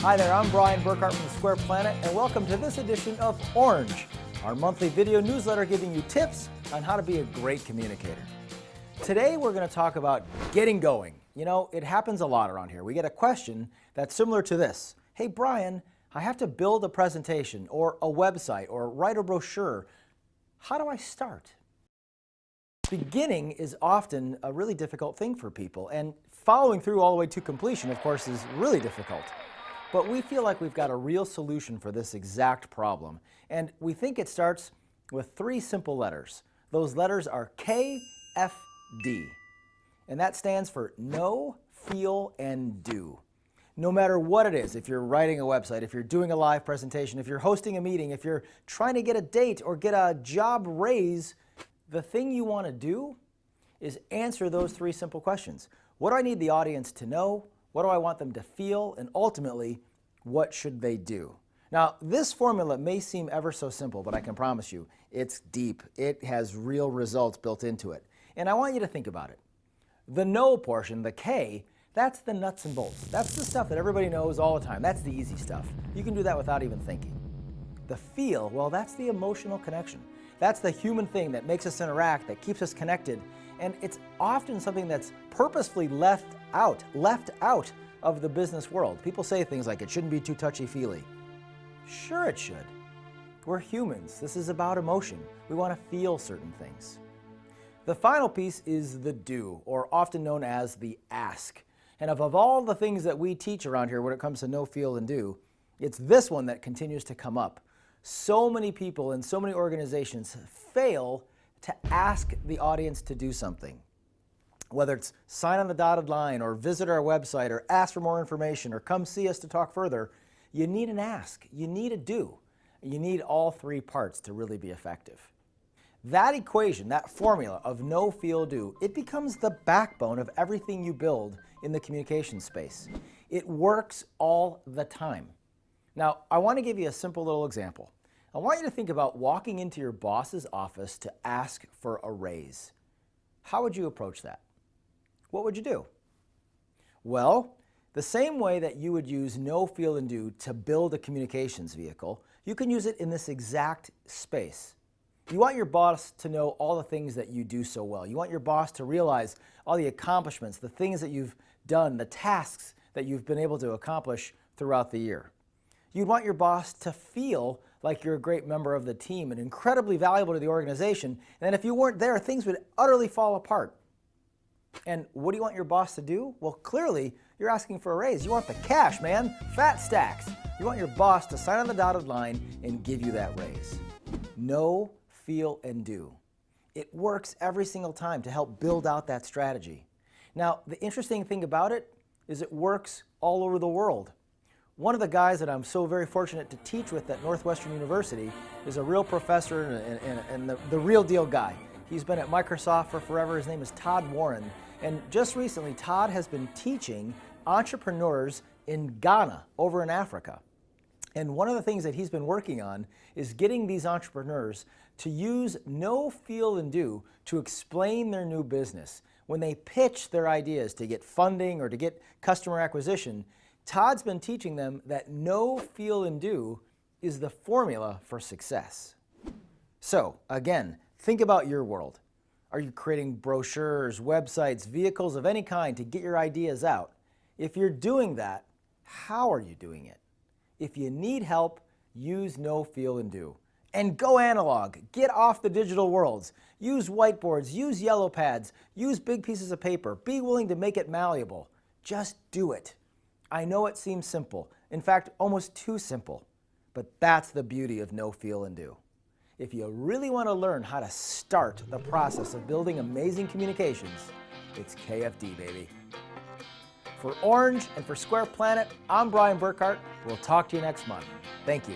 Hi there, I'm Brian Burkhart from Square Planet, and welcome to this edition of Orange, our monthly video newsletter giving you tips on how to be a great communicator. Today we're going to talk about getting going. You know, it happens a lot around here. We get a question that's similar to this. Hey Brian, I have to build a presentation or a website or write a brochure. How do I start? Beginning is often a really difficult thing for people, and following through all the way to completion, of course, is really difficult. But we feel like we've got a real solution for this exact problem. And we think it starts with 3 simple letters. Those letters are KFD. And that stands for know, feel, and do. No matter what it is, if you're writing a website, if you're doing a live presentation, if you're hosting a meeting, if you're trying to get a date or get a job raise, the thing you want to do is answer those 3 simple questions. What do I need the audience to know? What do I want them to feel? And ultimately, what should they do? Now, this formula may seem ever so simple, but I can promise you, it's deep. It has real results built into it. And I want you to think about it. The know portion, the K, that's the nuts and bolts. That's the stuff that everybody knows all the time. That's the easy stuff. You can do that without even thinking. The feel, well, that's the emotional connection. That's the human thing that makes us interact, that keeps us connected. And it's often something that's purposefully left out of the business world. People say things like it shouldn't be too touchy-feely. Sure it should. We're humans. This is about emotion. We want to feel certain things. The final piece is the do, or often known as the ask. And of all the things that we teach around here when it comes to know, feel, and do, it's this one that continues to come up. So many people and so many organizations fail to ask the audience to do something. Whether it's sign on the dotted line or visit our website or ask for more information or come see us to talk further, you need an ask, you need a do. You need all 3 parts to really be effective. That equation, that formula of know, feel, do, it becomes the backbone of everything you build in the communication space. It works all the time. Now, I want to give you a simple little example. I want you to think about walking into your boss's office to ask for a raise. How would you approach that? What would you do? Well, the same way that you would use know, feel, and do to build a communications vehicle, you can use it in this exact space. You want your boss to know all the things that you do so well. You want your boss to realize all the accomplishments, the things that you've done, the tasks that you've been able to accomplish throughout the year. You'd want your boss to feel like you're a great member of the team and incredibly valuable to the organization. And then if you weren't there, things would utterly fall apart. And what do you want your boss to do? Well, clearly, you're asking for a raise. You want the cash, man. Fat stacks. You want your boss to sign on the dotted line and give you that raise. Know, feel, and do. It works every single time to help build out that strategy. Now, the interesting thing about it is it works all over the world. One of the guys that I'm so very fortunate to teach with at Northwestern University is a real professor and the real deal guy. He's been at Microsoft for forever. His name is Todd Warren. And just recently, Todd has been teaching entrepreneurs in Ghana, over in Africa. And one of the things that he's been working on is getting these entrepreneurs to use know, feel, and do to explain their new business. When they pitch their ideas to get funding or to get customer acquisition, Todd's been teaching them that know, feel, and do is the formula for success. So, again, think about your world. Are you creating brochures, websites, vehicles of any kind to get your ideas out? If you're doing that, how are you doing it? If you need help, use know, feel, and do. And go analog. Get off the digital worlds. Use whiteboards, use yellow pads, use big pieces of paper. Be willing to make it malleable. Just do it. I know it seems simple. In fact, almost too simple. But that's the beauty of know, feel, and do. If you really want to learn how to start the process of building amazing communications, it's KFD, baby. For Orange and for Square Planet, I'm Brian Burkhart. We'll talk to you next month. Thank you.